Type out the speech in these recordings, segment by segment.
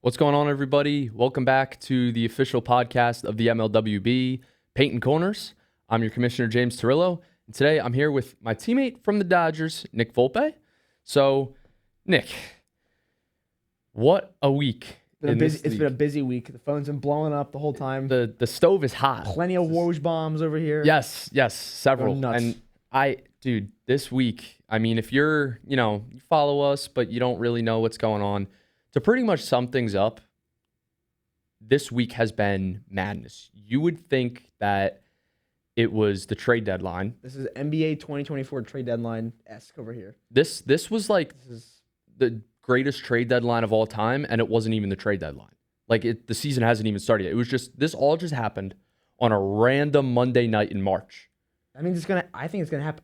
What's going on, everybody? Welcome back to the official podcast of the MLWB, Paintin Corners. I'm your commissioner, James Torillo, and today I'm here with my teammate from the Dodgers, Nick Volpe. So, Nick, what a week. It's been a busy week. The phone's been blowing up the whole time. The stove is hot. Plenty of Woj bombs over here. Yes, several. Nuts. And dude, this week, I mean, if you're, you follow us, but you don't really know what's going on, to pretty much sum things up, this week has been madness. You would think that it was the trade deadline. This is NBA 2024 trade deadline-esque over here. This was like the greatest trade deadline of all time, and it wasn't even the trade deadline. The season hasn't even started yet. It was just, this all just happened on a random Monday night in March. I think it's gonna happen.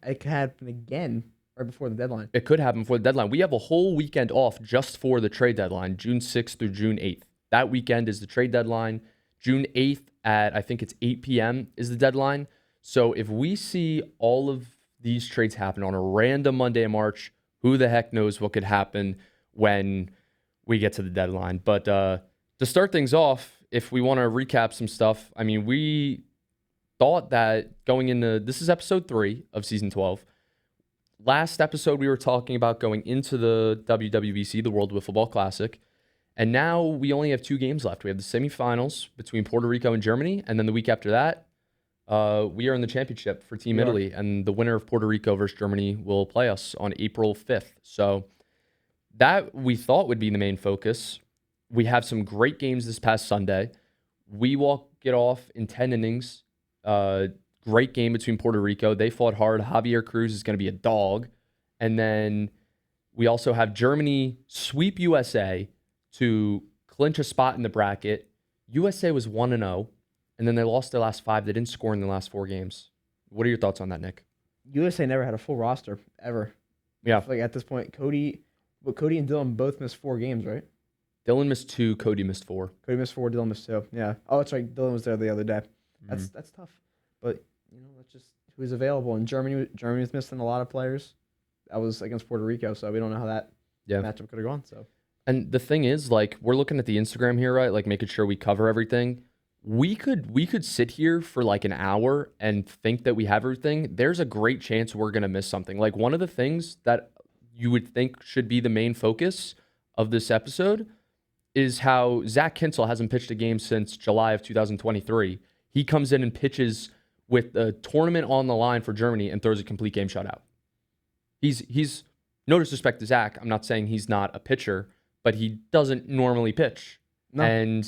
It could happen again right before the deadline. It could happen before the deadline. We have a whole weekend off just for the trade deadline, June 6th through June 8th. That weekend is the trade deadline. June 8th at, I think it's 8 p.m. is the deadline. So if we see all of these trades happen on a random Monday in March, who the heck knows what could happen when we get to the deadline. But to start things off, if we want to recap some stuff, I mean, we thought that going into, this is episode 3 of season 12. Last episode, we were talking about going into the WWBC, the World Wiffle Ball Classic. And now we only have 2 games left. We have the semifinals between Puerto Rico and Germany. And then the week after that, we are in the championship for Team Italy. And the winner of Puerto Rico versus Germany will play us on April 5th. So that we thought would be the main focus. We have some great games this past Sunday. We walk it off in 10 innings. Great game between Puerto Rico. They fought hard. Javier Cruz is going to be a dog. And then we also have Germany sweep USA to clinch a spot in the bracket. USA was 1-0, and then they lost their last 5. They didn't score in the last 4 games. What are your thoughts on that, Nick? USA never had a full roster, ever. Yeah. At this point, Cody and Dylan both missed 4 games, right? Dylan missed 2, Cody missed 4. Cody missed 4, Dylan missed 2. Yeah. Oh, that's right. Dylan was there the other day. That's tough. But, that's just who's available. And Germany was missing a lot of players. That was against Puerto Rico, so we don't know how that matchup could have gone. So. And the thing is, we're looking at the Instagram here, right? Making sure we cover everything. We could sit here for an hour and think that we have everything. There's a great chance we're going to miss something. One of the things that you would think should be the main focus of this episode is how Zach Kinsel hasn't pitched a game since July of 2023. He comes in and pitches with the tournament on the line for Germany and throws a complete game shutout. He's no disrespect to Zach. I'm not saying he's not a pitcher, but he doesn't normally pitch. No. And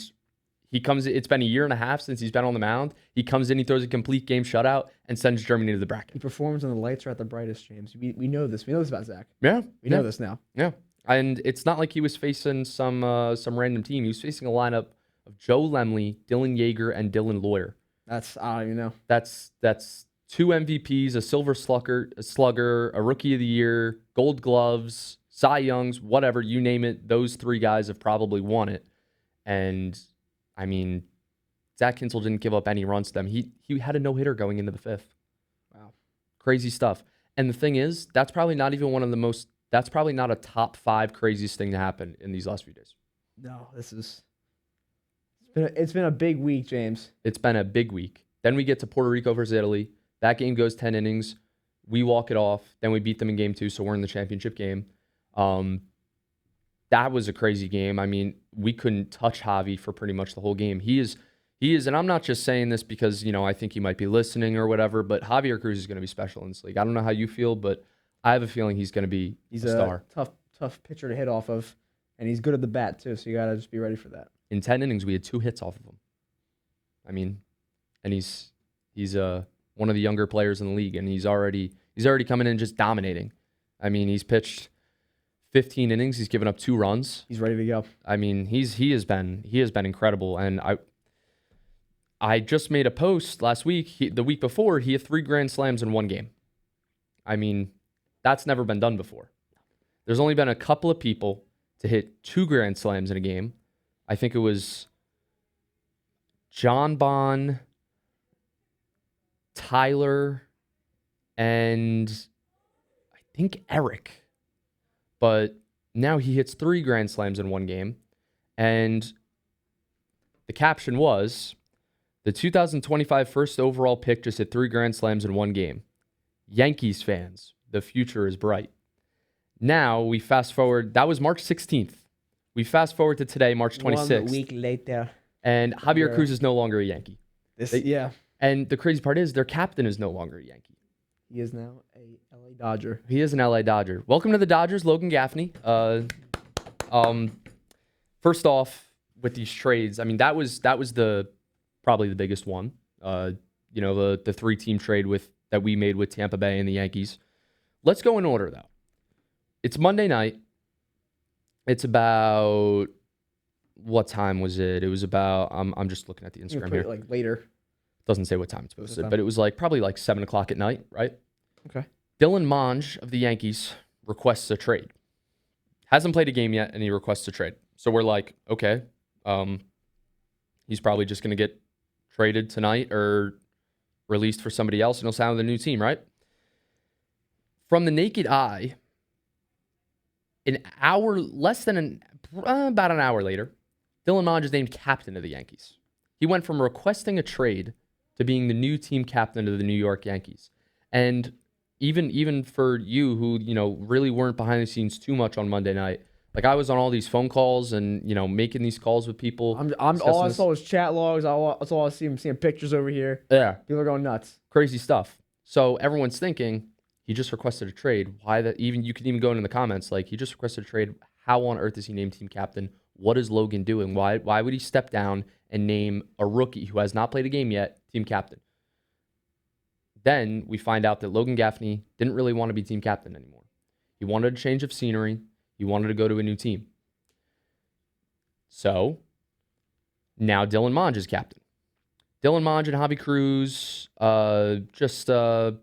he comes, it's been a year and a half since he's been on the mound. He comes in, he throws a complete game shutout and sends Germany to the bracket. He performs when the lights are at the brightest, James. We know this. We know this about Zach. Yeah. We know this now. Yeah. And it's not like he was facing some random team. He was facing a lineup of Joe Lemley, Dylan Yeager, and Dylan Lawyer. I don't even know. That's 2 MVPs, a Silver Slugger, a Rookie of the Year, Gold Gloves, Cy Youngs, whatever, you name it. Those 3 guys have probably won it. And, I mean, Zach Kinsel didn't give up any runs to them. He had a no-hitter going into the 5th. Wow. Crazy stuff. And the thing is, that's probably not even that's probably not a top 5 craziest thing to happen in these last few days. No, it's been a big week, James. It's been a big week. Then we get to Puerto Rico versus Italy. That game goes 10 innings. We walk it off. Then we beat them in game 2, so we're in the championship game. That was a crazy game. I mean, we couldn't touch Javi for pretty much the whole game. He is, and I'm not just saying this because, I think he might be listening or whatever, but Javier Cruz is going to be special in this league. I don't know how you feel, but I have a feeling he's going to be a star. He's a tough pitcher to hit off of, and he's good at the bat, too, so you got to just be ready for that. In 10 innings, we had 2 hits off of him. I mean, and he's one of the younger players in the league, and he's already coming in just dominating. I mean, he's pitched 15 innings. He's given up 2 runs. He's ready to go. I mean, he has been incredible. And I just made a post last week. The week before, he had 3 grand slams in 1 game. I mean, that's never been done before. There's only been a couple of people to hit 2 grand slams in a game. I think it was John Bond, Tyler, and I think Eric. But now he hits 3 grand slams in 1 game. And the caption was, the 2025 first overall pick just hit 3 grand slams in one game. Yankees fans, the future is bright. Now we fast forward. That was March 16th. We fast forward to today, March 26th. 1 week later. And Javier Cruz is no longer a Yankee. Yeah. And the crazy part is their captain is no longer a Yankee. He is now a LA Dodger. He is an LA Dodger. Welcome to the Dodgers, Logan Gaffney. First off, with these trades, I mean that was probably the biggest one. The 3-team trade that we made with Tampa Bay and the Yankees. Let's go in order though. It's Monday night. It's about what time was it? It was about I'm just looking at the Instagram here. Like later. Doesn't say what time it's posted, but it was probably 7:00 at night, right? Okay. Dylan Monge of the Yankees requests a trade. Hasn't played a game yet, and he requests a trade. So we're like, okay, he's probably just going to get traded tonight or released for somebody else, and he'll sign with a new team, right? From the naked eye, about an hour later, Dylan Monge is named captain of the Yankees. He went from requesting a trade to being the new team captain of the New York Yankees. And even for you who, really weren't behind the scenes too much on Monday night, I was on all these phone calls and, making these calls with people. All I saw was chat logs. That's all I see. I'm seeing pictures over here. Yeah. People are going nuts. Crazy stuff. So everyone's thinking he just requested a trade. You could even go into the comments, he just requested a trade. How on earth is he named team captain? What is Logan doing? Why would he step down and name a rookie who has not played a game yet team captain? Then we find out that Logan Gaffney didn't really want to be team captain anymore. He wanted a change of scenery. He wanted to go to a new team. So now Dylan Monge is captain. Dylan Monge and Javi Cruz, just a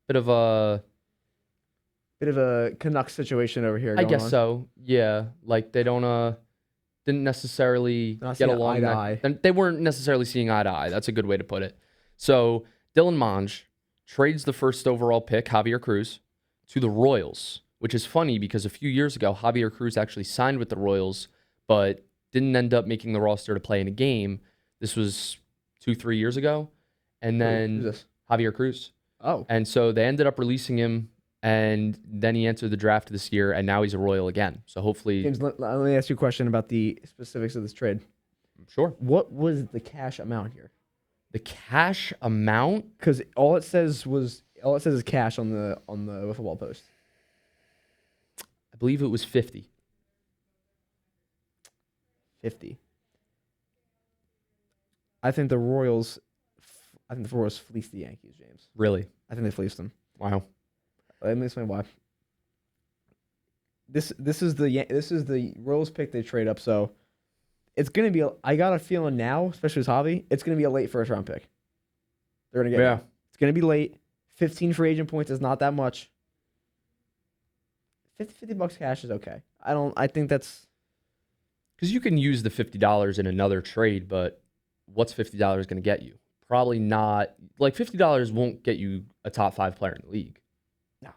bit of a Canucks situation over here. I guess so. Yeah, they didn't necessarily get along. They weren't necessarily seeing eye to eye. That's a good way to put it. So Dylan Monge trades the first overall pick, Javier Cruz, to the Royals, which is funny because a few years ago, Javier Cruz actually signed with the Royals, but didn't end up making the roster to play in a game. This was 2-3 years ago. And then Javier Cruz. Oh. And so they ended up releasing him, and then he entered the draft this year, and now he's a Royal again. So hopefully... James, let me ask you a question about the specifics of this trade. Sure. What was the cash amount here? The cash amount? Because all it says is cash on the football post. I believe it was 50. 50. I think the Royals fleeced the Yankees, James. Really? I think they fleeced them. Wow. Let me explain why. This is the Royals pick they trade up, so it's gonna be. I got a feeling now, especially with Javi, it's gonna be a late first round pick. They're gonna get. Yeah. It's gonna be late. 15 free agent points is not that much. $50 cash is okay. I think that's because you can use the $50 in another trade, but what's $50 going to get you? Probably not. $50 won't get you a top 5 player in the league. No,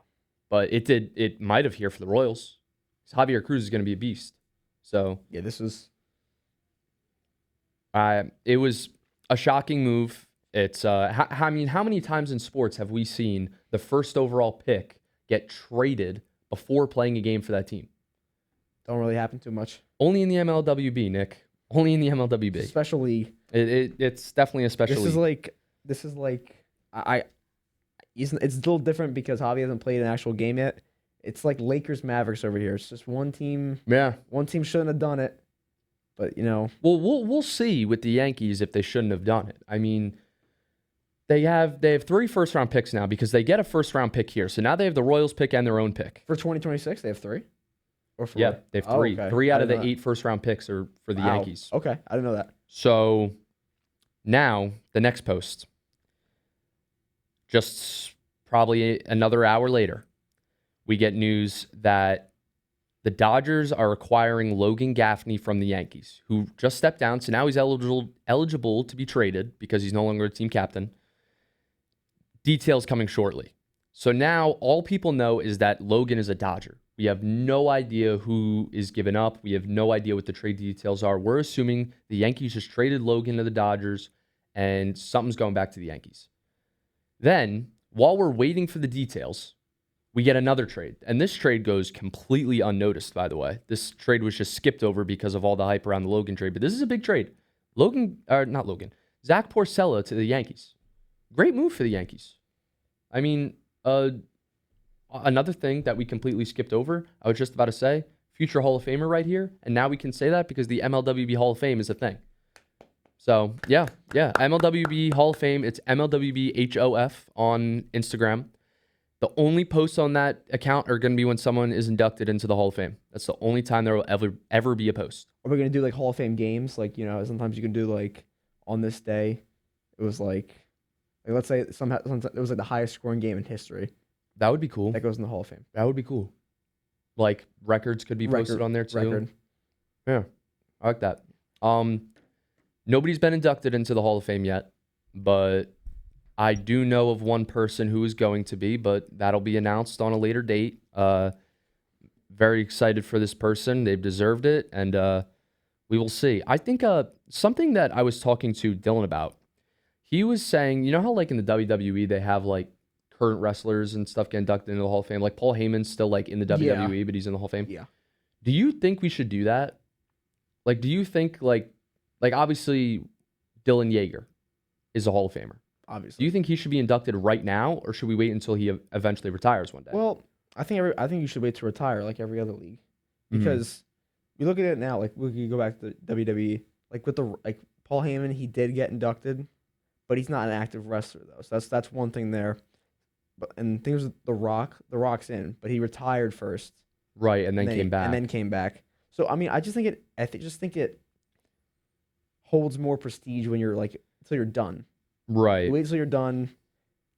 but it did. It might have here for the Royals. Javier Cruz is going to be a beast. So yeah, this was. It was a shocking move. It's how many times in sports have we seen the first overall pick get traded before playing a game for that team? Don't really happen too much. Only in the MLWB, Nick. Only in the MLWB. Special league. It's definitely a special league. It's a little different because Javi hasn't played an actual game yet. It's like Lakers Mavericks over here. It's just one team. Yeah. One team shouldn't have done it, but Well, we'll see with the Yankees if they shouldn't have done it. I mean, they have 3 first round picks now because they get a first round pick here. So now they have the Royals pick and their own pick for 2026. They have 3. Or 4? Yeah, they have 3. Okay. 3 out of the 8 first round picks are for the Yankees. Okay, I didn't know that. So now the next post, just probably another hour later, we get news that the Dodgers are acquiring Logan Gaffney from the Yankees, who just stepped down. So now he's eligible to be traded because he's no longer a team captain. Details coming shortly. So now all people know is that Logan is a Dodger. We have no idea who is given up. We have no idea what the trade details are. We're assuming the Yankees just traded Logan to the Dodgers and something's going back to the Yankees. Then, while we're waiting for the details, we get another trade. And this trade goes completely unnoticed, by the way. This trade was just skipped over because of all the hype around the Logan trade. But this is a big trade. Zach Porcello to the Yankees. Great move for the Yankees. I mean, another thing that we completely skipped over, I was just about to say, future Hall of Famer right here. And now we can say that because the MLWB Hall of Fame is a thing. So, yeah. MLWB Hall of Fame. It's MLWBHOF on Instagram. The only posts on that account are going to be when someone is inducted into the Hall of Fame. That's the only time there will ever be a post. Are we going to do like Hall of Fame games? Like, sometimes you can do like on this day, it was like let's say somehow it was like the highest scoring game in history. That would be cool. That goes in the Hall of Fame. That would be cool. Like records could be posted on there too. Record. Yeah, I like that. Nobody's been inducted into the Hall of Fame yet, but I do know of one person who is going to be, but that'll be announced on a later date. Very excited for this person. They've deserved it, and we will see. I think something that I was talking to Dylan about, he was saying, you know how like in the WWE they have like current wrestlers and stuff get inducted into the Hall of Fame? Like Paul Heyman's still like in the WWE, but he's in the Hall of Fame. Yeah. Do you think we should do that? Like, do you think like obviously Dylan Yeager is a Hall of Famer? Obviously. Do you think he should be inducted right now, or should we wait until he eventually retires one day? Well, I think you should wait to retire like every other league, because you look at it now. Like we could go back to WWE. Like with Paul Heyman, he did get inducted, but he's not an active wrestler though. So that's one thing there. But and things with The Rock. The Rock's in, but he retired first, right, and then came back. So I mean, I just think it holds more prestige when you're like until you're done. Right. Wait till you're done,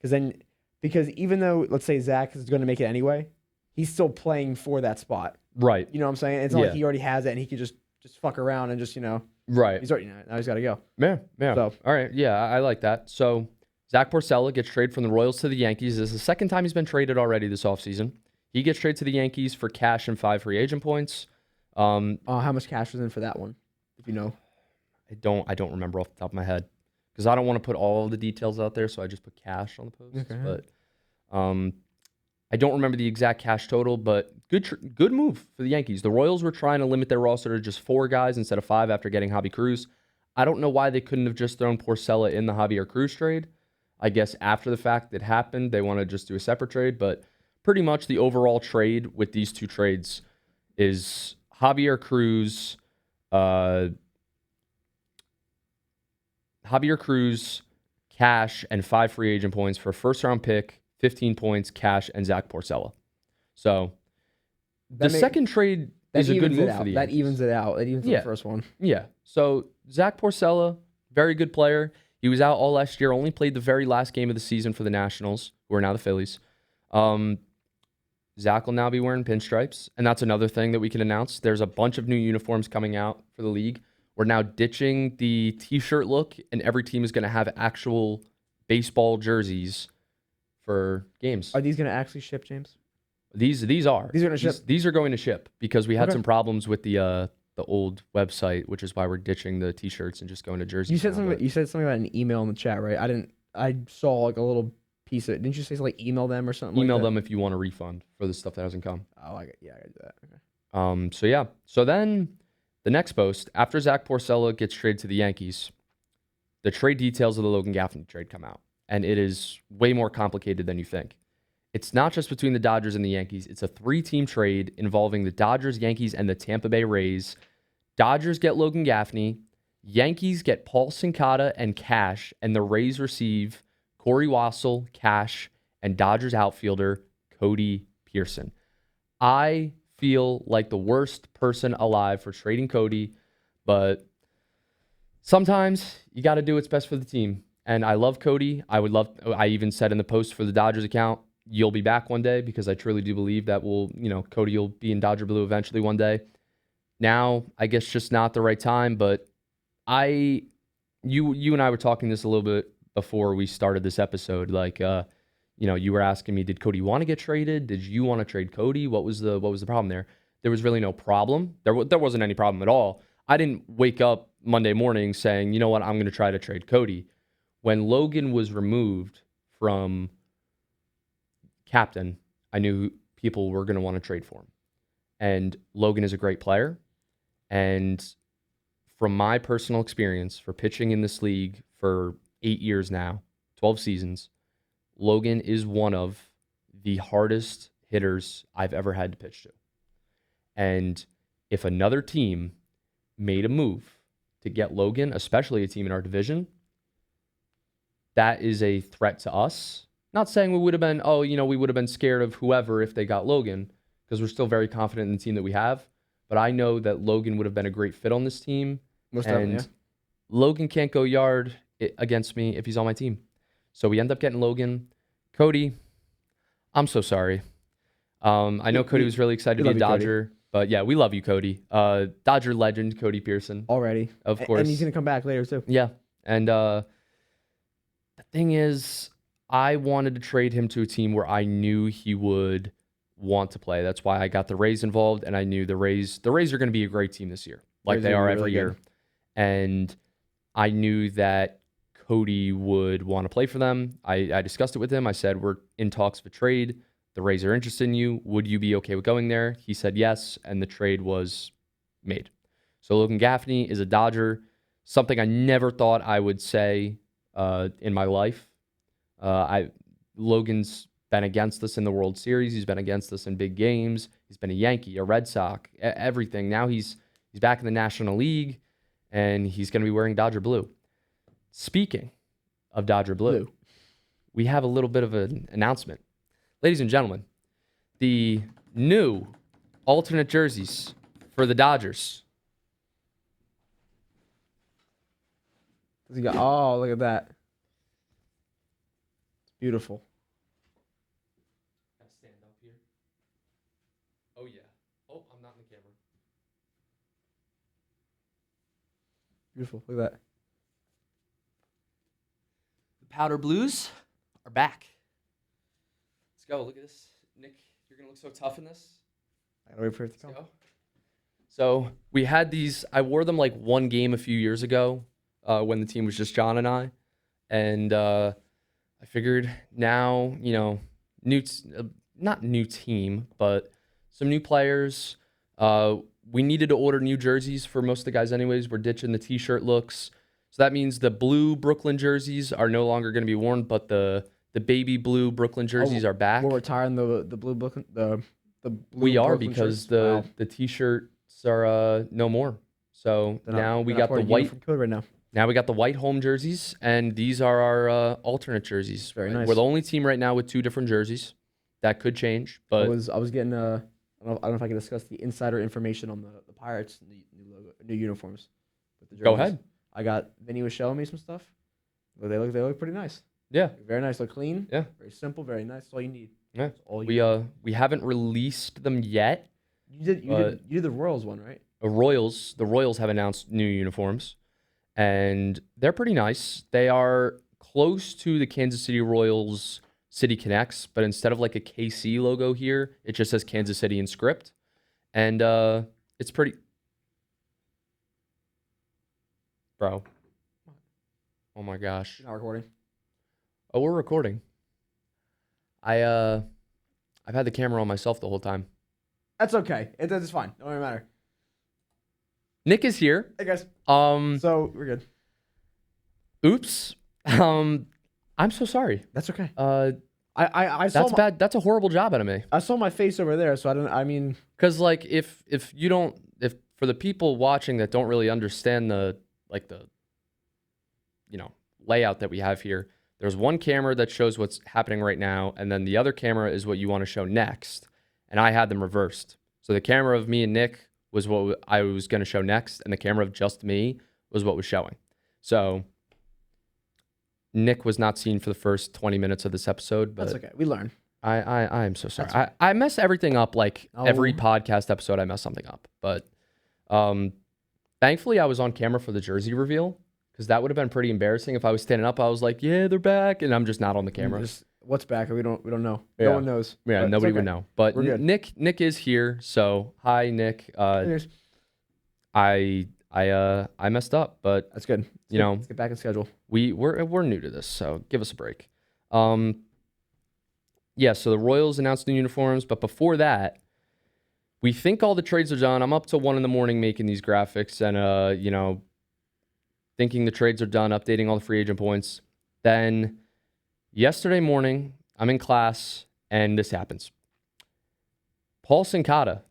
because even though let's say Zach is going to make it anyway, he's still playing for that spot. Right. You know what I'm saying? It's not like he already has it and he could just fuck around and just Right. He's already now he's got to go. Yeah. So, all right. Yeah, I like that. So Zach Porcello gets traded from the Royals to the Yankees. This is the second time he's been traded already this offseason. He gets traded to the Yankees for cash and 5 free agent points. How much cash was in for that one? If you know. I don't remember off the top of my head, because I don't want to put all of the details out there, so I just put cash on the post. Okay. But I don't remember the exact cash total, but good move for the Yankees. The Royals were trying to limit their roster to just 4 guys instead of 5 after getting Javi Cruz. I don't know why they couldn't have just thrown Porcello in the Javier Cruz trade. I guess after the fact it happened, they want to just do a separate trade, but pretty much the overall trade with these 2 trades is Javier Cruz, cash, and 5 free agent points for a first-round pick, 15 points, cash, and Zach Porcello. So the second trade is a good move for the Yankees. That evens it out. It evens the first one. Yeah. So Zach Porcello, very good player. He was out all last year, only played the very last game of the season for the Nationals, who are now the Phillies. Zach will now be wearing pinstripes, and that's another thing that we can announce. There's a bunch of new uniforms coming out for the league. We're now ditching the T-shirt look, and every team is going to have actual baseball jerseys for games. Are these going to actually ship, James? These are. These are going to ship? These are going to ship because we had some problems with the old website, which is why we're ditching the T-shirts and just going to jerseys. You said something about an email in the chat, right? I saw like a little piece of it. Didn't you say like email them or something? Email like that? them if you want a refund for the stuff that hasn't come. Oh, I gotta do that. Okay. So then the next post, after Zach Porcello gets traded to the Yankees, the trade details of the Logan Gaffney trade come out, and it is way more complicated than you think. It's not just between the Dodgers and the Yankees. It's a 3-team trade involving the Dodgers, Yankees, and the Tampa Bay Rays. Dodgers get Logan Gaffney. Yankees get Paul Sincata and cash, and the Rays receive Corey Wassel, cash, and Dodgers outfielder Cody Pearson. I feel like the worst person alive for trading Cody, but sometimes you got to do what's best for the team. And I love Cody. I even said in the post for the Dodgers account, you'll be back one day, because I truly do believe that Cody will be in Dodger blue eventually one day. Now, I guess just not the right time, but you and I were talking this a little bit before we started this episode. Like, you were asking me, did Cody want to get traded? Did you want to trade Cody? What was the problem there? There was really no problem. There wasn't any problem at all. I didn't wake up Monday morning saying, you know what, I'm going to try to trade Cody. When Logan was removed from captain, I knew people were going to want to trade for him. And Logan is a great player. And from my personal experience for pitching in this league for 8 years now, 12 seasons, Logan is one of the hardest hitters I've ever had to pitch to. And if another team made a move to get Logan, especially a team in our division, that is a threat to us. Not saying we would have been, we would have been scared of whoever if they got Logan, because we're still very confident in the team that we have. But I know that Logan would have been a great fit on this team. Most definitely, yeah. Logan can't go yard against me if he's on my team. So we end up getting Logan. Cody, I'm so sorry. I know Cody was really excited to be a Dodger. But yeah, we love you, Cody. Dodger legend, Cody Pearson. Already. Of course. And he's going to come back later, too. Yeah. And the thing is, I wanted to trade him to a team where I knew he would want to play. That's why I got the Rays involved, and I knew the Rays are going to be a great team this year, like they are every year. And I knew that Cody would want to play for them. I discussed it with him. I said, we're in talks of a trade. The Rays are interested in you. Would you be okay with going there? He said yes, and the trade was made. So Logan Gaffney is a Dodger, something I never thought I would say in my life. Logan's been against us in the World Series. He's been against us in big games. He's been a Yankee, a Red Sox, everything. Now he's back in the National League, and he's going to be wearing Dodger blue. Speaking of Dodger blue, we have a little bit of an announcement. Ladies and gentlemen, the new alternate jerseys for the Dodgers. Oh, look at that. It's beautiful. Gotta stand up here. Oh, yeah. Oh, I'm not in the camera. Beautiful. Look at that. The powder blues are back. Let's go. Look at this. Nick, you're going to look so tough in this. I gotta wait for it to come. Let's go. So we had these. I wore them like one game a few years ago when the team was just John and I. And I figured now, not new team, but some new players. We needed to order new jerseys for most of the guys anyways. We're ditching the T-shirt looks. So that means the blue Brooklyn jerseys are no longer going to be worn, but the baby blue Brooklyn jerseys are back. We're retiring the blue Brooklyn, the blue we are Brooklyn because shirts. the T-shirts are no more. So now we got the white code right now. Now we got the white home jerseys, and these are our alternate jerseys. Very nice. We're the only team right now with 2 different jerseys. That could change, but I was getting I don't know if I can discuss the insider information on the Pirates new logo, new uniforms with the jerseys. Go ahead. Vinny was showing me some stuff. But they look pretty nice. Yeah. Very nice. Look clean. Yeah. Very simple. Very nice. That's all you need. Yeah. That's all you need. We haven't released them yet. You did the Royals one, right? The Royals have announced new uniforms, and they're pretty nice. They are close to the Kansas City Royals City Connects, but instead of like a KC logo here, it just says Kansas City in script, and it's pretty. Bro. Oh my gosh. You're not recording. Oh, we're recording. I've had the camera on myself the whole time. That's okay. It's fine. Don't really matter. Nick is here. Hey guys. So we're good. Oops. I'm so sorry. That's okay. I saw that's bad. That's a horrible job out of me. I saw my face over there, so because like if for the people watching that don't really understand the layout that we have here, there's one camera that shows what's happening right now, and then the other camera is what you want to show next. And I had them reversed. So the camera of me and Nick was what I was going to show next, and the camera of just me was what was showing. So Nick was not seen for the first 20 minutes of this episode, but that's okay. We learn. I am so sorry. I mess everything up like every podcast episode. I mess something up, but thankfully I was on camera for the jersey reveal, because that would have been pretty embarrassing if I was standing up. I was like, "Yeah, they're back," and I'm just not on the camera. What's back? We don't know. Yeah. No one knows. Yeah, But it's nobody would okay. know. But We're good. Nick is here. So hi, Nick. Anyways, I messed up, but that's good. Let's get back in schedule. we're new to this, so give us a break. Yeah. So the Royals announced new uniforms, but before that, we think all the trades are done. I'm up till 1 a.m. making these graphics, and thinking the trades are done, updating all the free agent points. Then yesterday morning, I'm in class, and this happens. Paul Sincata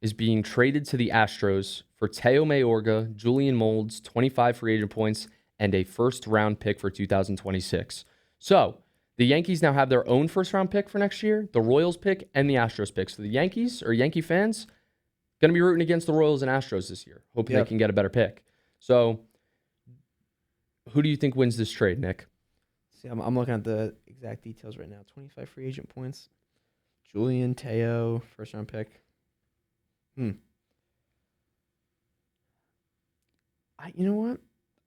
is being traded to the Astros for Teo Mayorga, Julian Molds, 25 free agent points, and a first-round pick for 2026. So the Yankees now have their own first-round pick for next year, the Royals pick, and the Astros pick. So the Yankees, or Yankee fans, going to be rooting against the Royals and Astros this year, hoping they can get a better pick. So who do you think wins this trade, Nick? See, I'm looking at the exact details right now. 25 free agent points. Julian, Teo, first-round pick. You know what?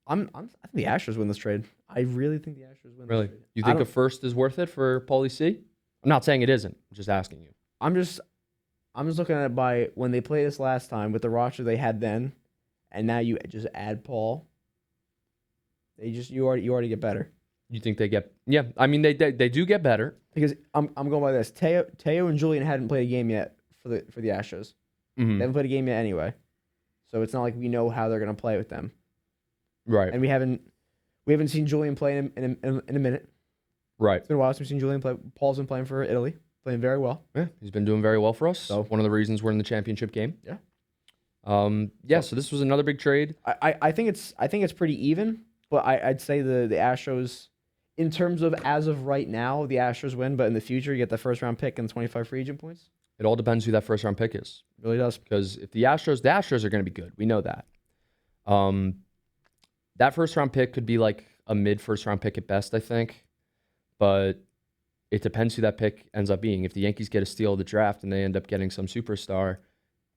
I think the Astros win this trade. I really think the Astros win Really? this trade. You think a first is worth it for Paulie C? I'm not saying it isn't. I'm just asking you. I'm just looking at it by when they played this last time with the roster they had then, and now you just add Paul. You already get better. You think they get? Yeah, I mean they do get better Because I'm going by this. Teo and Julian hadn't played a game yet for the Astros. Mm-hmm. They haven't played a game yet anyway, so it's not like we know how they're gonna play with them. Right. And we haven't seen Julian play in a minute. Right. It's been a while since we've seen Julian play. Paul's been playing for Italy, playing very well. Yeah, he's been doing very well for us. So one of the reasons we're in the championship game. Yeah. So this was another big trade. I think it's pretty even, but I'd say the Astros, in terms of as of right now, the Astros win. But in the future, you get the first round pick and 25 free agent points. It all depends who that first round pick is. It really does. Because if the Astros are going to be good. We know that. That first round pick could be like a mid first round pick at best, I think. But it depends who that pick ends up being. If the Yankees get a steal of the draft and they end up getting some superstar,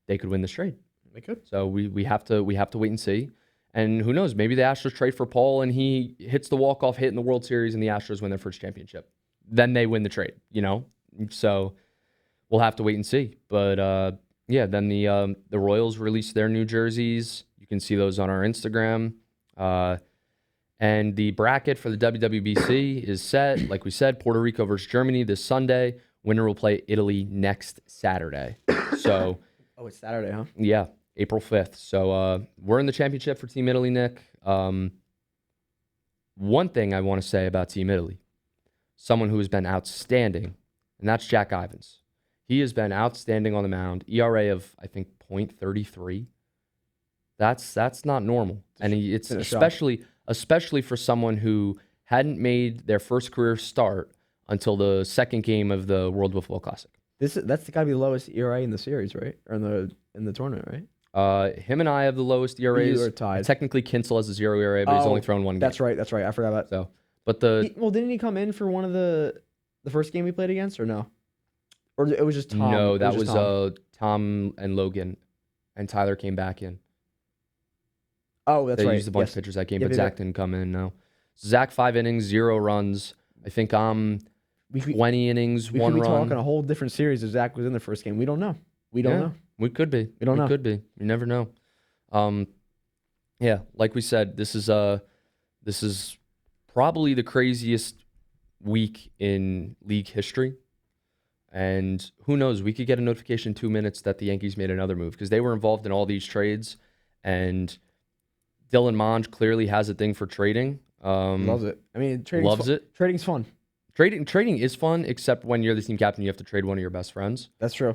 they could win this trade. They could. So we have to wait and see. And who knows? Maybe the Astros trade for Paul and he hits the walk-off hit in the World Series and the Astros win their first championship. Then they win the trade, So we'll have to wait and see. But then the Royals released their new jerseys. You can see those on our Instagram. And the bracket for the WWBC is set. Like we said, Puerto Rico versus Germany this Sunday. Winner will play Italy next Saturday. So, oh, it's Saturday, huh? Yeah, April 5th. So we're in the championship for Team Italy, Nick. One thing I want to say about Team Italy, someone who has been outstanding, and that's Jack Ivins. He has been outstanding on the mound. ERA of, I think, .33. That's not normal. And it's especially for someone who hadn't made their first career start until the second game of the World Wiffle Classic. That's got to be the lowest ERA in the series, right? Or in the tournament, right? Him and I have the lowest ERAs. You are tied. Technically, Kinsel has a 0 ERA, but he's only thrown one game. That's right. I forgot about that. So, but didn't he come in for one of the first game we played against, or no? Or it was just Tom? No, that was Tom and Logan, and Tyler came back in. Oh, that's right. They used a bunch of pitchers that game, but Zach didn't come in. No, Zach 5 innings, 0 runs. I think 20 innings, 1 run. We could be talking a whole different series if Zach was in the first game. We don't know. We don't know. We could be. We don't know. Could be. You never know. Like we said, this is probably the craziest week in league history. And who knows? We could get a notification 2 minutes that the Yankees made another move because they were involved in all these trades. And Dylan Monge clearly has a thing for trading. Loves it. I mean, Trading's fun. Trading is fun, except when you're the team captain, you have to trade one of your best friends. That's true.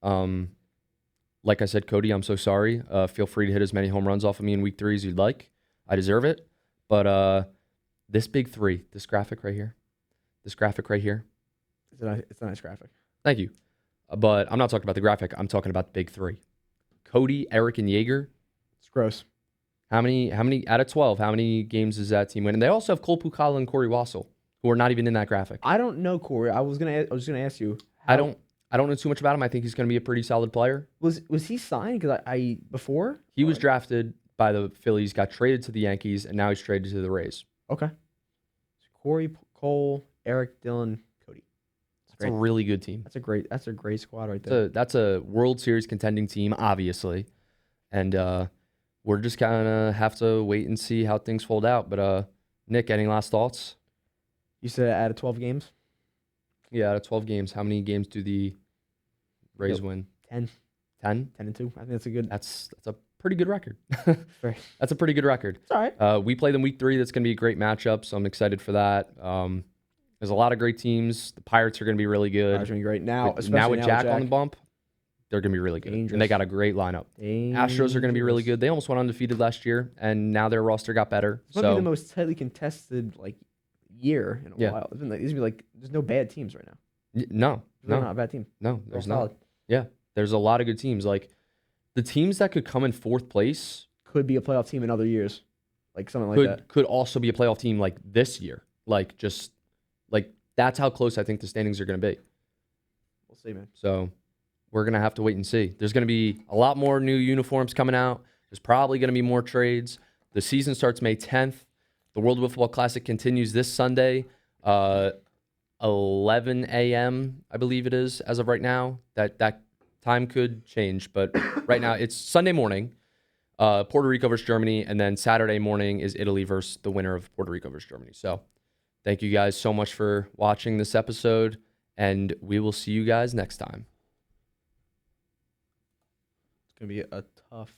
Like I said, Cody, I'm so sorry. Feel free to hit as many home runs off of me in week 3 as you'd like. I deserve it. But this big 3, this graphic right here. It's a nice graphic. Thank you. But I'm not talking about the graphic. I'm talking about the big 3. Cody, Eric, and Yeager. It's gross. How many out of 12? How many games does that team win? And they also have Cole Pucala and Corey Wassel, who are not even in that graphic. I don't know Corey. I was gonna ask you. I don't know too much about him. I think he's going to be a pretty solid player. Was he signed? Because before he was drafted by the Phillies, got traded to the Yankees, and now he's traded to the Rays. Okay. So Corey, Cole, Eric, Dylan, Cody. It's a really good team. That's a great squad right there. That's a World Series contending team, obviously. And we're just kind of have to wait and see how things fold out. But Nick, any last thoughts? You said out of 12 games? Yeah, out of 12 games, how many games do the Rays win? 10. 10? 10-2. I think that's a good. That's a pretty good record. Right. That's a pretty good record. It's all right. We play them week 3. That's going to be a great matchup, so I'm excited for that. There's a lot of great teams. The Pirates are going to be really good. Pirates are going to be great. Now with Jack on the bump, they're going to be really good. Dangerous. And they got a great lineup. Astros are going to be really good. They almost went undefeated last year, and now their roster got better. This might be the most tightly contested year in a while. These be there's no bad teams right now. No. Not a bad team. No, there's not. Yeah, there's a lot of good teams. Like the teams that could come in 4th place could be a playoff team in other years, like something like that. Could also be a playoff team like this year. That's how close I think the standings are going to be. We'll see, man. So we're going to have to wait and see. There's going to be a lot more new uniforms coming out. There's probably going to be more trades. The season starts May 10th. The World Football Classic continues this Sunday, 11 a.m., I believe it is, as of right now. That time could change, but right now it's Sunday morning, Puerto Rico versus Germany, and then Saturday morning is Italy versus the winner of Puerto Rico versus Germany. So thank you guys so much for watching this episode, and we will see you guys next time. It's going to be a tough